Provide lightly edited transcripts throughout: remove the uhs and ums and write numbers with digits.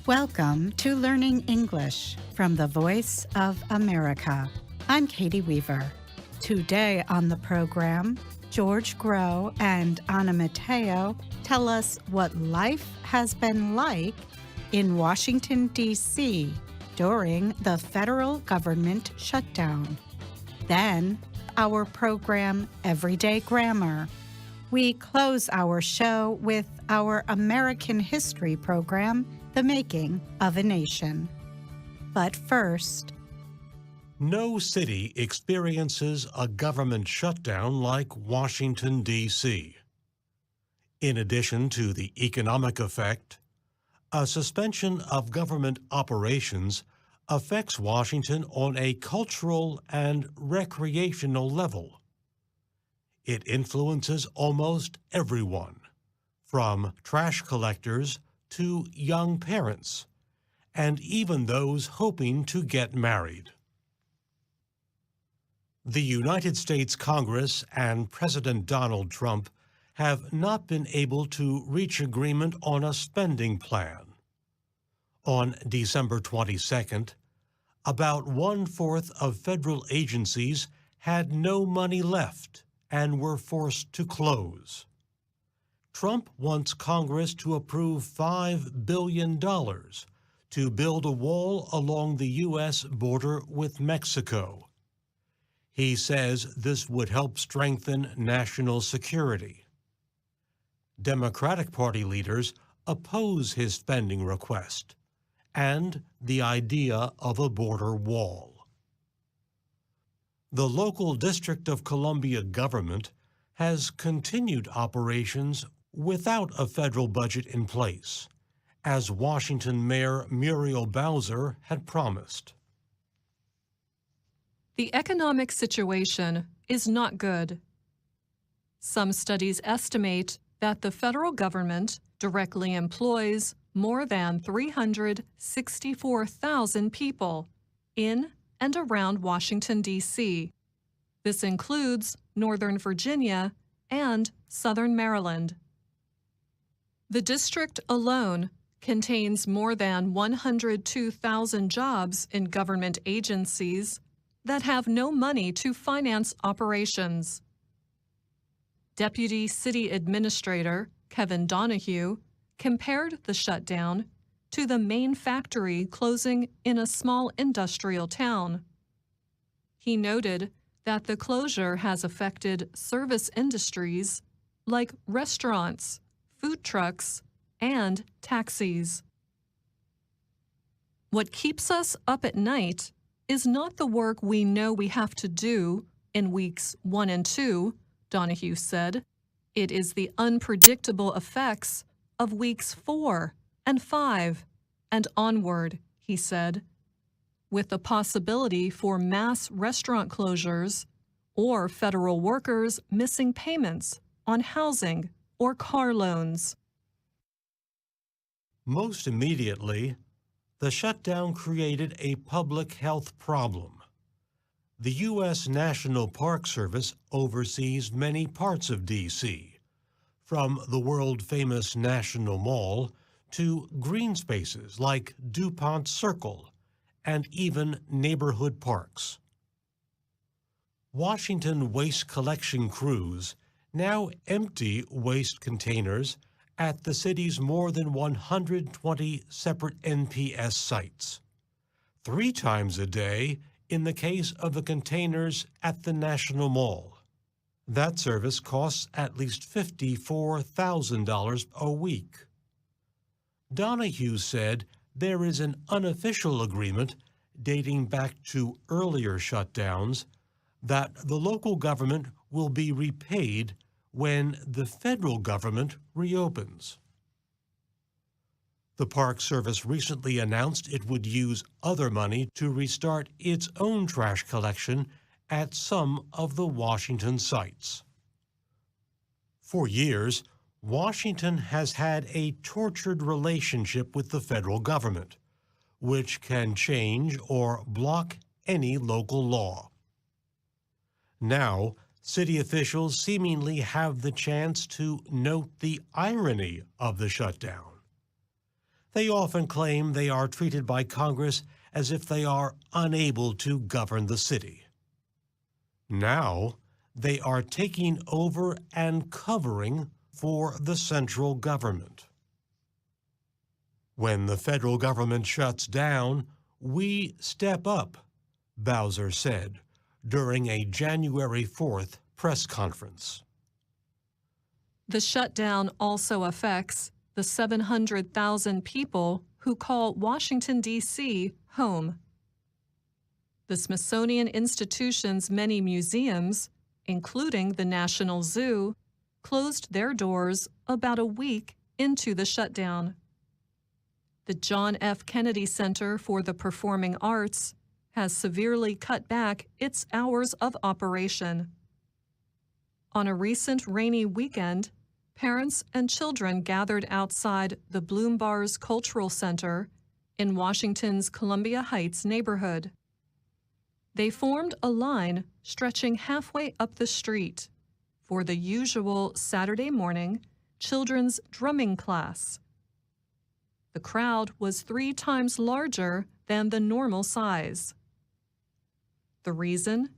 Welcome to Learning English from the Voice of America. I'm Katie Weaver. Today on the program, George Groh and Anna Matteo tell us what life has been like in Washington, D.C. during the federal government shutdown. Then, our program, Everyday Grammar. We close our show with our American history program, The Making of a Nation. But first, no city experiences a government shutdown like Washington, D.C. In addition to the economic effect, a suspension of government operations affects Washington on a cultural and recreational level. It influences almost everyone, from trash collectors to young parents, and even those hoping to get married. The United States Congress and President Donald Trump have not been able to reach agreement on a spending plan. On December 22nd, about 1/4 of federal agencies had no money left and were forced to close. Trump wants Congress to approve $5 billion to build a wall along the U.S. border with Mexico. He says this would help strengthen national security. Democratic Party leaders oppose his spending request and the idea of a border wall. The local District of Columbia government has continued operations without a federal budget in place, as Washington Mayor Muriel Bowser had promised. The economic situation is not good. Some studies estimate that the federal government directly employs more than 364,000 people in and around Washington, D.C. This includes Northern Virginia and Southern Maryland. The district alone contains more than 102,000 jobs in government agencies that have no money to finance operations. Deputy City Administrator Kevin Donahue compared the shutdown to the main factory closing in a small industrial town. He noted that the closure has affected service industries like restaurants, food trucks, and taxis. What keeps us up at night is not the work we know we have to do in weeks 1 and 2, Donahue said. It is the unpredictable effects of weeks 4 and 5 and onward, he said, with the possibility for mass restaurant closures or federal workers missing payments on housing or car loans. Most immediately, the shutdown created a public health problem. The U.S. National Park Service oversees many parts of D.C., from the world-famous National Mall to green spaces like DuPont Circle and even neighborhood parks. Washington waste collection crews now empty waste containers at the city's more than 120 separate NPS sites, 3 times a day in the case of the containers at the National Mall. That service costs at least $54,000 a week. Donahue said there is an unofficial agreement dating back to earlier shutdowns that the local government will be repaid when the federal government reopens. The Park Service recently announced it would use other money to restart its own trash collection at some of the Washington sites. For years, Washington has had a tortured relationship with the federal government, which can change or block any local law. Now, city officials seemingly have the chance to note the irony of the shutdown. They often claim they are treated by Congress as if they are unable to govern the city. Now, they are taking over and covering for the central government. When the federal government shuts down, we step up, Bowser said during a January 4th press conference. The shutdown also affects the 700,000 people who call Washington, D.C. home. The Smithsonian Institution's many museums, including the National Zoo, closed their doors about a week into the shutdown. The John F. Kennedy Center for the Performing Arts has severely cut back its hours of operation. On a recent rainy weekend, parents and children gathered outside the Bloom Bars Cultural Center in Washington's Columbia Heights neighborhood. They formed a line stretching halfway up the street for the usual Saturday morning children's drumming class. The crowd was 3 times larger than the normal size. The reason?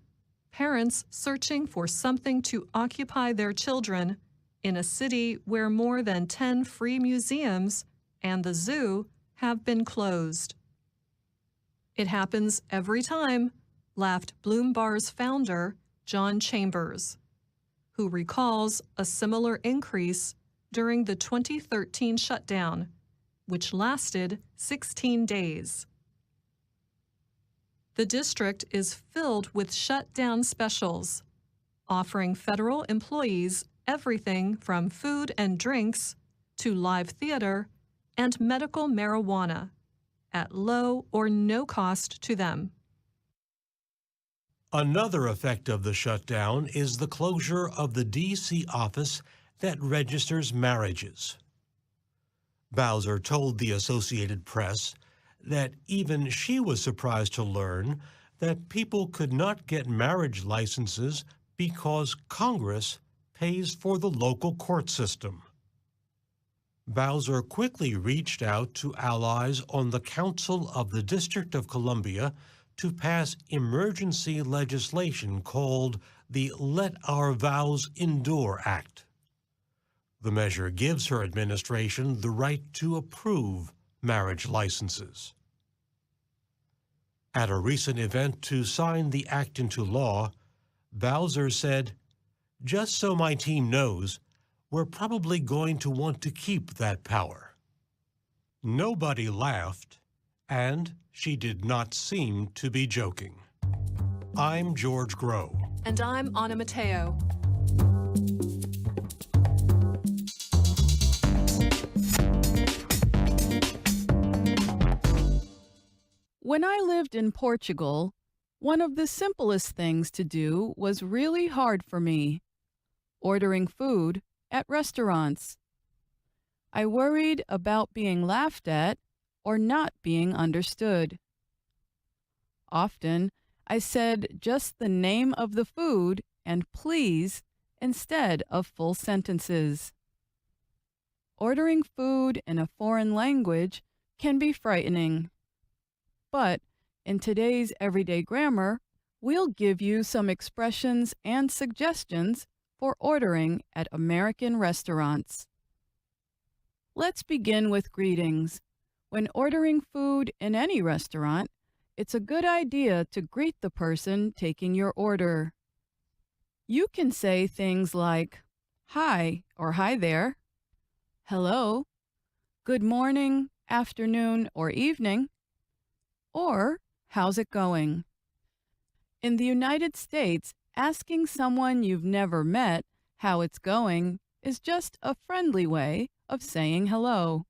Parents searching for something to occupy their children in a city where more than 10 free museums and the zoo have been closed. It happens every time, laughed Bloom Bar's founder, John Chambers, who recalls a similar increase during the 2013 shutdown, which lasted 16 days. The district is filled with shutdown specials, offering federal employees everything from food and drinks to live theater and medical marijuana at low or no cost to them. Another effect of the shutdown is the closure of the D.C. office that registers marriages. Bowser told the Associated Press that even she was surprised to learn that people could not get marriage licenses because Congress pays for the local court system. Bowser quickly reached out to allies on the Council of the District of Columbia to pass emergency legislation called the Let Our Vows Endure Act. The measure gives her administration the right to approve marriage licenses. At a recent event to sign the act into law, Bowser said, "Just so my team knows, we're probably going to want to keep that power." Nobody laughed, and she did not seem to be joking. I'm George Grow. And I'm Anna Mateo. When I lived in Portugal, one of the simplest things to do was really hard for me: ordering food at restaurants. I worried about being laughed at or not being understood. Often, I said just the name of the food and please instead of full sentences. Ordering food in a foreign language can be frightening. But in today's everyday grammar, we'll give you some expressions and suggestions for ordering at American restaurants. Let's begin with greetings. When ordering food in any restaurant, it's a good idea to greet the person taking your order. You can say things like, "Hi" or "Hi there," "Hello," "Good morning," "Afternoon," or "Evening," or "How's it going?" In the United States, asking someone you've never met how it's going is just a friendly way of saying hello.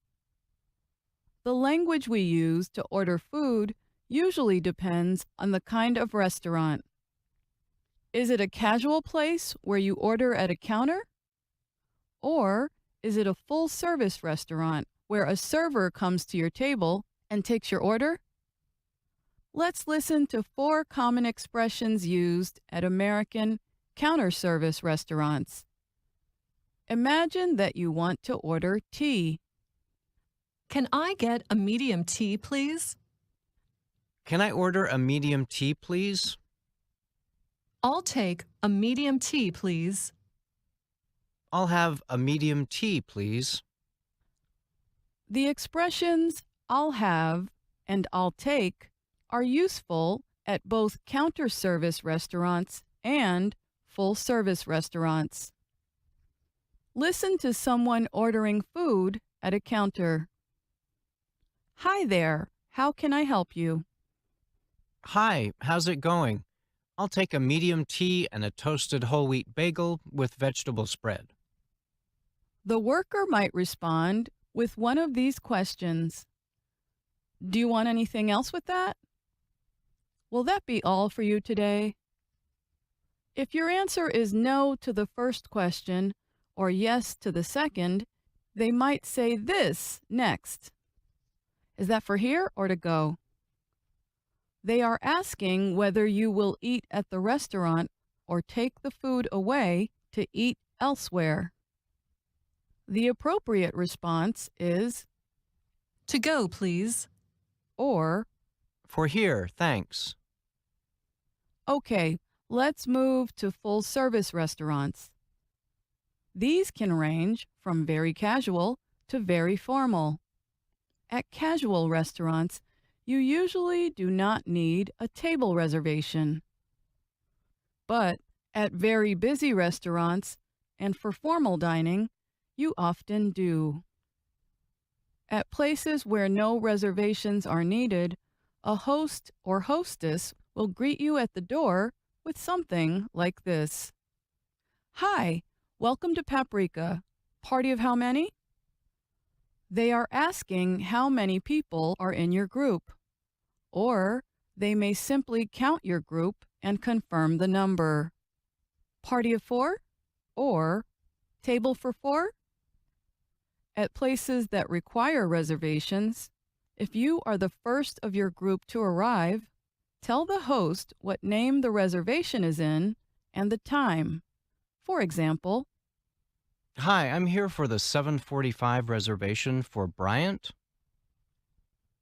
The language we use to order food usually depends on the kind of restaurant. Is it a casual place where you order at a counter? Or is it a full-service restaurant where a server comes to your table and takes your order? Let's listen to 4 common expressions used at American counter-service restaurants. Imagine that you want to order tea. Can I get a medium tea, please? Can I order a medium tea, please? I'll take a medium tea, please. I'll have a medium tea, please. The expressions I'll have and I'll take are useful at both counter-service restaurants and full-service restaurants. Listen to someone ordering food at a counter. Hi there, how can I help you? Hi, how's it going? I'll take a medium tea and a toasted whole wheat bagel with vegetable spread. The worker might respond with one of these questions. Do you want anything else with that? Will that be all for you today? If your answer is no to the first question or yes to the second, they might say this next. Is that for here or to go? They are asking whether you will eat at the restaurant or take the food away to eat elsewhere. The appropriate response is To go, please. or For here, thanks. okay, let's move to full-service restaurants. These can range from very casual to very formal. At casual restaurants, you usually do not need a table reservation. But at very busy restaurants and for formal dining, you often do. At places where no reservations are needed, a host or hostess will greet you at the door with something like this. Hi, welcome to Paprika. Party of how many? They are asking how many people are in your group. Or they may simply count your group and confirm the number. Party of 4? Or table for 4? At places that require reservations, if you are the first of your group to arrive, tell the host what name the reservation is in and the time. For example, Hi, I'm here for the 7:45 reservation for Bryant.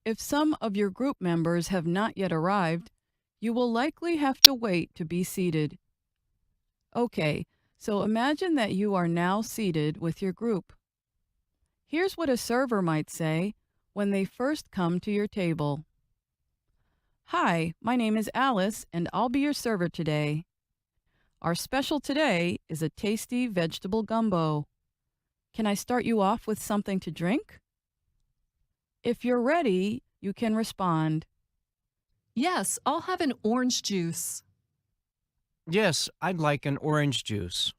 if some of your group members have not yet arrived, you will likely have to wait to be seated. Okay, so imagine that you are now seated with your group. Here's what a server might say when they first come to your table. Hi, my name is Alice, and I'll be your server today. Our special today is a tasty vegetable gumbo. Can I start you off with something to drink? If you're ready, you can respond. Yes, I'll have an orange juice. Yes, I'd like an orange juice.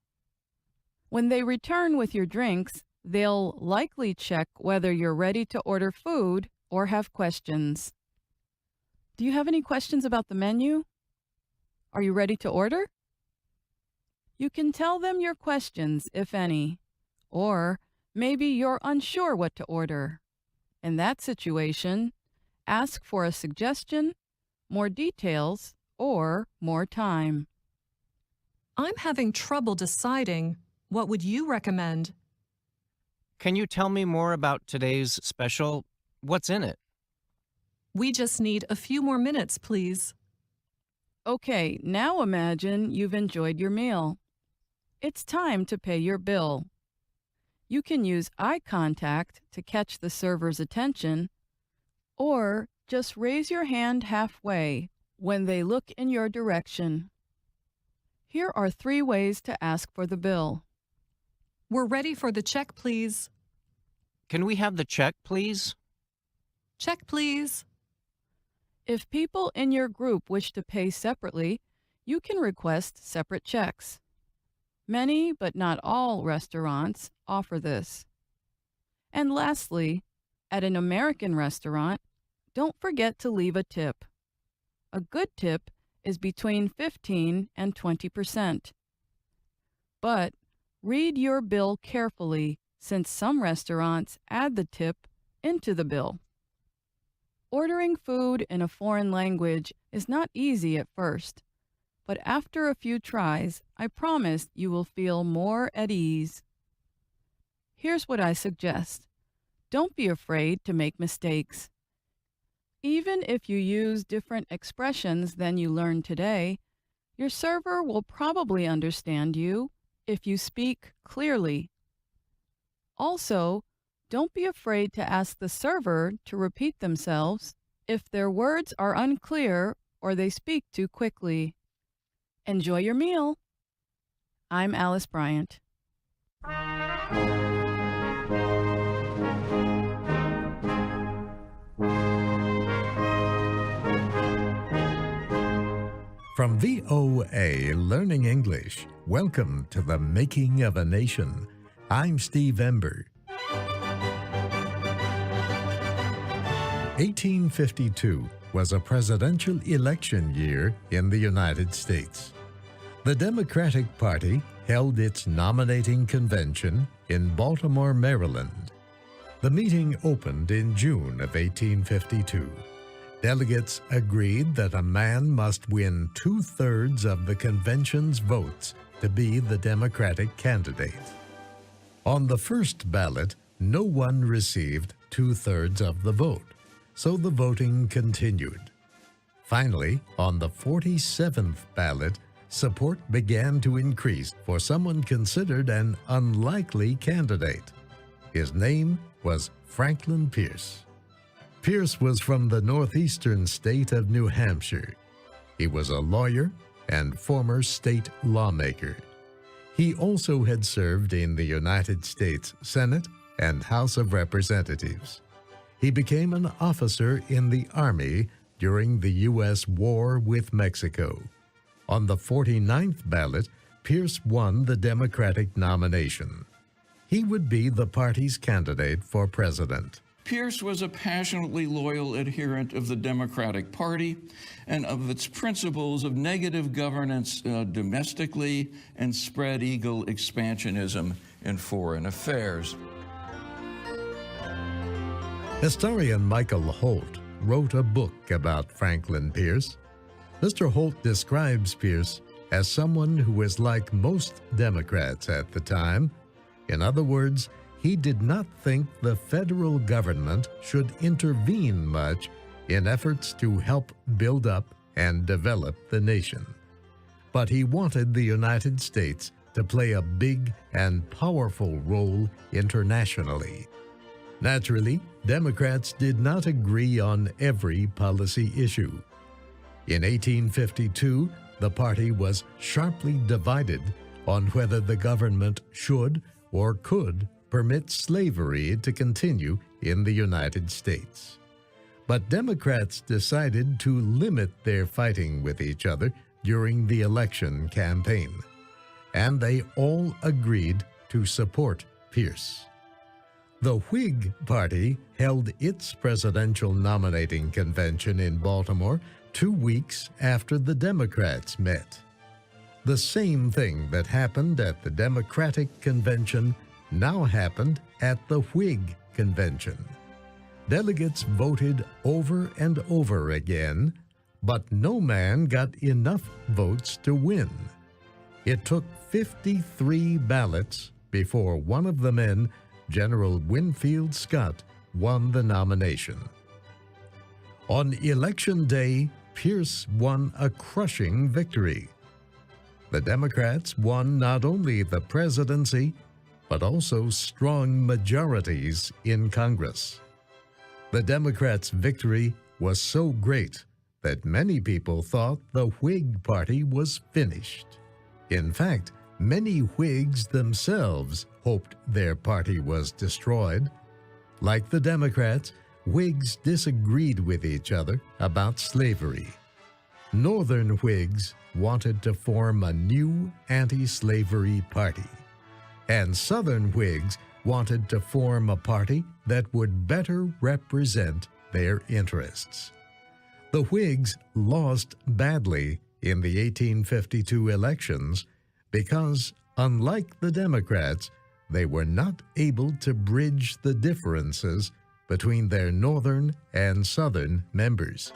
When they return with your drinks, they'll likely check whether you're ready to order food or have questions. Do you have any questions about the menu? Are you ready to order? You can tell them your questions, if any, or maybe you're unsure what to order. In that situation, ask for a suggestion, more details, or more time. I'm having trouble deciding. What would you recommend? Can you tell me more about today's special? What's in it? We just need a few more minutes, please. Okay, now imagine you've enjoyed your meal. It's time to pay your bill. You can use eye contact to catch the server's attention, or just raise your hand halfway when they look in your direction. Here are 3 ways to ask for the bill. We're ready for the check, please. Can we have the check, please? Check, please. If people in your group wish to pay separately, you can request separate checks. Many, but not all, restaurants offer this. And lastly, at an American restaurant, don't forget to leave a tip. A good tip is between 15 and 20%. But read your bill carefully, since some restaurants add the tip into the bill. Ordering food in a foreign language is not easy at first, but after a few tries, I promise you will feel more at ease. Here's what I suggest. Don't be afraid to make mistakes. Even if you use different expressions than you learned today, your server will probably understand you if you speak clearly. Also, don't be afraid to ask the server to repeat themselves if their words are unclear or they speak too quickly. Enjoy your meal. I'm Alice Bryant. From VOA Learning English, welcome to the Making of a Nation. I'm Steve Ember. 1852 was a presidential election year in the United States. The Democratic Party held its nominating convention in Baltimore, Maryland. The meeting opened in June of 1852. Delegates agreed that a man must win 2/3 of the convention's votes to be the Democratic candidate. On the first ballot, no one received 2/3 of the vote, so the voting continued. Finally, on the 47th ballot, support began to increase for someone considered an unlikely candidate. His name was Franklin Pierce. Pierce was from the northeastern state of New Hampshire. He was a lawyer and former state lawmaker. He also had served in the United States Senate and House of Representatives. He became an officer in the Army during the U.S. War with Mexico. On the 49th ballot, Pierce won the Democratic nomination. He would be the party's candidate for president. Pierce was a passionately loyal adherent of the Democratic Party and of its principles of negative governance domestically and spread-eagle expansionism in foreign affairs. Historian Michael Holt wrote a book about Franklin Pierce. Mr. Holt describes Pierce as someone who was like most Democrats at the time. In other words, he did not think the federal government should intervene much in efforts to help build up and develop the nation. But he wanted the United States to play a big and powerful role internationally. Naturally, Democrats did not agree on every policy issue. In 1852, the party was sharply divided on whether the government should or could permit slavery to continue in the United States. But Democrats decided to limit their fighting with each other during the election campaign, and they all agreed to support Pierce. The Whig Party held its presidential nominating convention in Baltimore 2 weeks after the Democrats met. The same thing that happened at the Democratic convention now happened at the Whig convention. Delegates voted over and over again, but no man got enough votes to win. It took 53 ballots before one of the men, General Winfield Scott, won the nomination. On Election Day, Pierce won a crushing victory. The Democrats won not only the presidency, but also strong majorities in Congress. The Democrats' victory was so great that many people thought the Whig Party was finished. In fact, many Whigs themselves hoped their party was destroyed. Like the Democrats, Whigs disagreed with each other about slavery. Northern Whigs wanted to form a new anti-slavery party, and Southern Whigs wanted to form a party that would better represent their interests. The Whigs lost badly in the 1852 elections because, unlike the Democrats, they were not able to bridge the differences between their Northern and Southern members.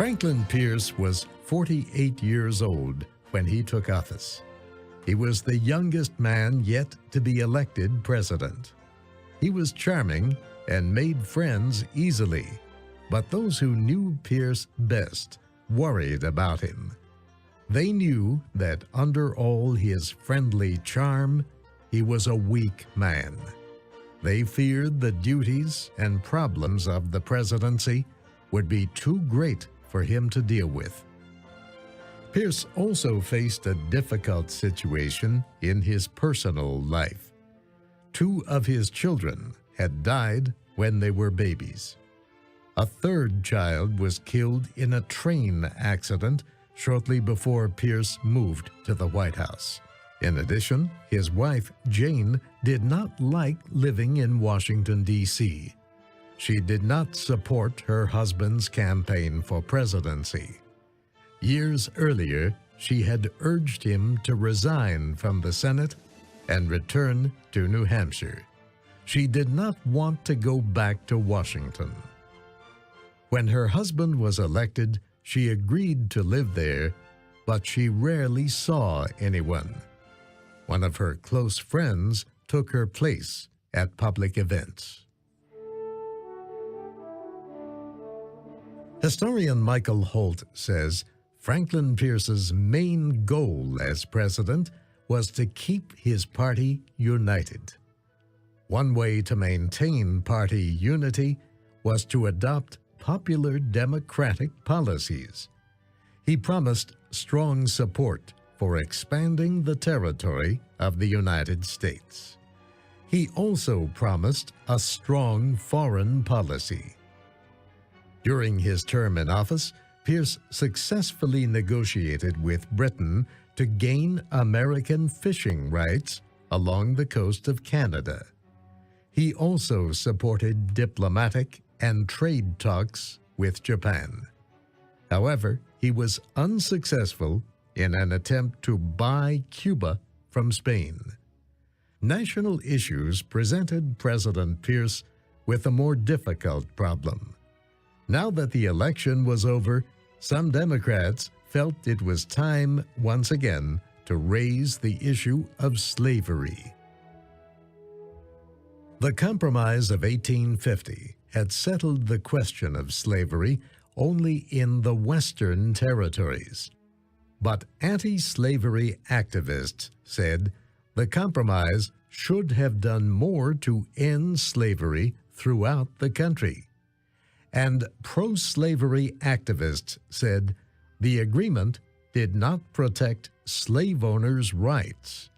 Franklin Pierce was 48 years old when he took office. He was the youngest man yet to be elected president. He was charming and made friends easily, but those who knew Pierce best worried about him. They knew that under all his friendly charm, he was a weak man. They feared the duties and problems of the presidency would be too great for him to deal with. Pierce also faced a difficult situation in his personal life. 2 of his children had died when they were babies. A 3rd child was killed in a train accident shortly before Pierce moved to the White House. In addition, his wife, Jane, did not like living in Washington, D.C. She did not support her husband's campaign for presidency. Years earlier, she had urged him to resign from the Senate and return to New Hampshire. She did not want to go back to Washington. When her husband was elected, she agreed to live there, but she rarely saw anyone. One of her close friends took her place at public events. Historian Michael Holt says Franklin Pierce's main goal as president was to keep his party united. One way to maintain party unity was to adopt popular democratic policies. He promised strong support for expanding the territory of the United States. He also promised a strong foreign policy. During his term in office, Pierce successfully negotiated with Britain to gain American fishing rights along the coast of Canada. He also supported diplomatic and trade talks with Japan. However, he was unsuccessful in an attempt to buy Cuba from Spain. National issues presented President Pierce with a more difficult problem. Now that the election was over, some Democrats felt it was time once again to raise the issue of slavery. The Compromise of 1850 had settled the question of slavery only in the Western territories. But anti-slavery activists said the compromise should have done more to end slavery throughout the country. And pro-slavery activists said the agreement did not protect slave owners' rights.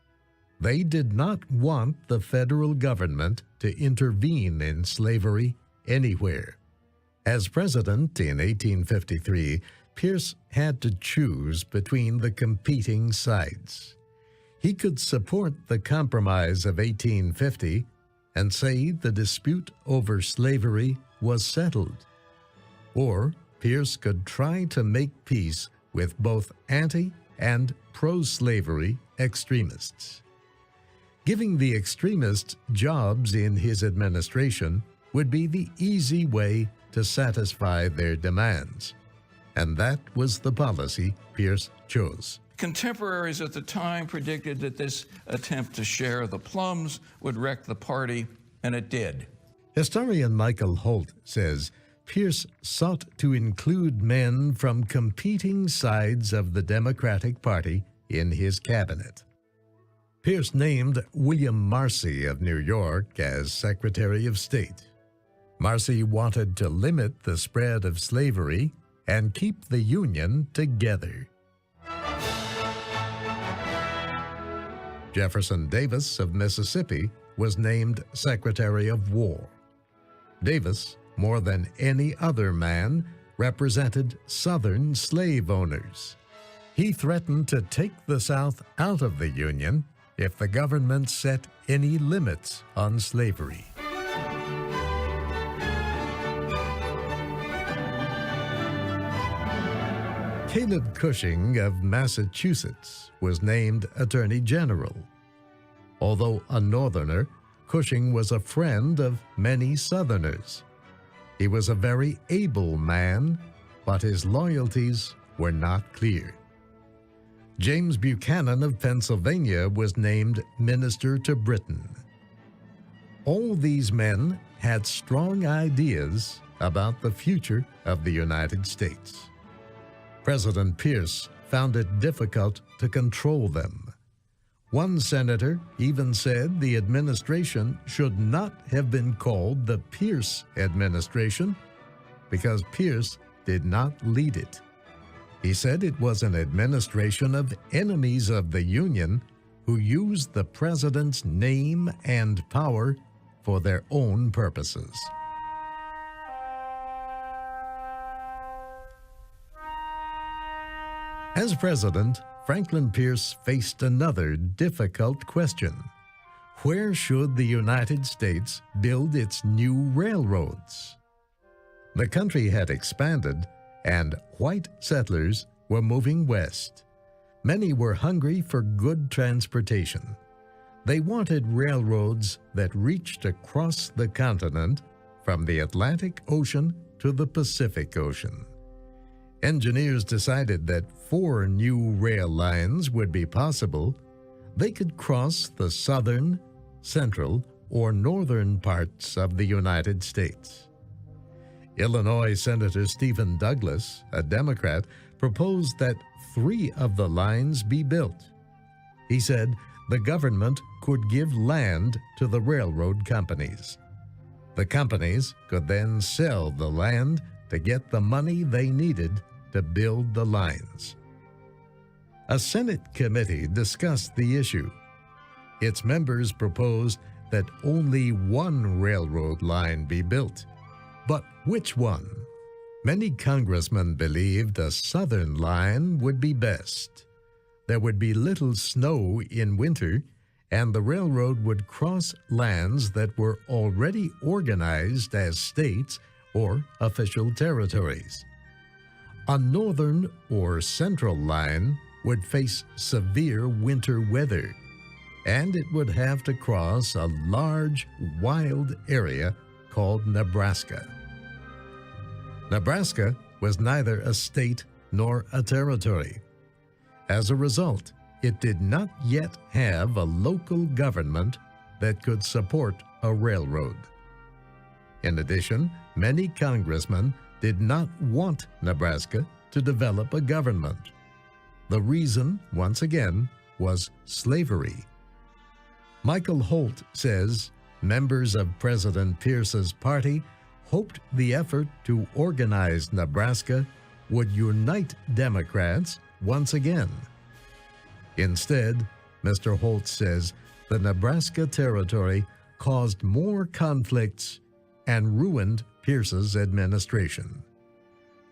They did not want the federal government to intervene in slavery anywhere. As president in 1853, Pierce had to choose between the competing sides. He could support the Compromise of 1850 and say the dispute over slavery was settled. Or Pierce could try to make peace with both anti- and pro-slavery extremists. Giving the extremists jobs in his administration would be the easy way to satisfy their demands. And that was the policy Pierce chose. Contemporaries at the time predicted that this attempt to share the plums would wreck the party, and it did. Historian Michael Holt says Pierce sought to include men from competing sides of the Democratic Party in his cabinet. Pierce named William Marcy of New York as Secretary of State. Marcy wanted to limit the spread of slavery and keep the Union together. Jefferson Davis of Mississippi was named Secretary of War. Davis, more than any other man, represented Southern slave owners. He threatened to take the South out of the Union if the government set any limits on slavery. Caleb Cushing of Massachusetts was named Attorney General. Although a Northerner, Cushing was a friend of many Southerners. He was a very able man, but his loyalties were not clear. James Buchanan of Pennsylvania was named Minister to Britain. All these men had strong ideas about the future of the United States. President Pierce found it difficult to control them. One senator even said the administration should not have been called the Pierce administration because Pierce did not lead it. He said it was an administration of enemies of the Union who used the president's name and power for their own purposes. As president, Franklin Pierce faced another difficult question. Where should the United States build its new railroads? The country had expanded, and white settlers were moving west. Many were hungry for good transportation. They wanted railroads that reached across the continent from the Atlantic Ocean to the Pacific Ocean. Engineers decided that 4 new rail lines would be possible. They could cross the southern, central, or northern parts of the United States. Illinois Senator Stephen Douglas, a Democrat, proposed that 3 of the lines be built. He said the government could give land to the railroad companies. The companies could then sell the land to get the money they needed to build the lines. A Senate committee discussed the issue. Its members proposed that only 1 railroad line be built. But which one? Many congressmen believed a southern line would be best. There would be little snow in winter, and the railroad would cross lands that were already organized as states or official territories. A northern or central line would face severe winter weather, and it would have to cross a large, wild area called Nebraska. Nebraska was neither a state nor a territory. As a result, it did not yet have a local government that could support a railroad. In addition, many congressmen did not want Nebraska to develop a government. The reason, once again, was slavery. Michael Holt says members of President Pierce's party hoped the effort to organize Nebraska would unite Democrats once again. Instead, Mr. Holt says the Nebraska Territory caused more conflicts and ruined Pierce's administration.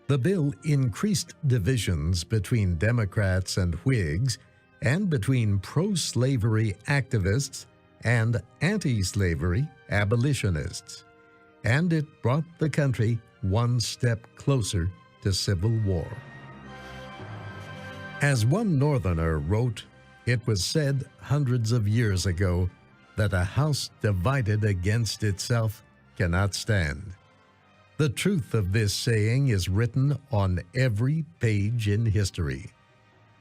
The bill increased divisions between Democrats and Whigs and between pro-slavery activists and anti-slavery abolitionists, and it brought the country one step closer to civil war. As one Northerner wrote, it was said hundreds of years ago that a house divided against itself cannot stand. The truth of this saying is written on every page in history.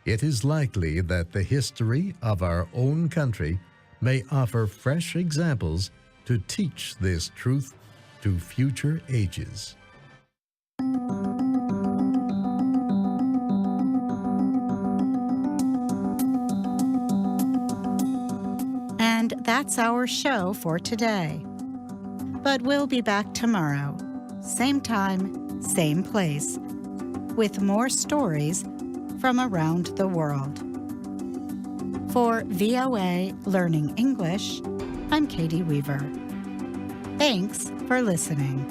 It is likely that the history of our own country may offer fresh examples to teach this truth to future ages. And that's our show for today. But we'll be back tomorrow, same time, same place, with more stories from around the world. For VOA Learning English, I'm Katie Weaver. Thanks for listening.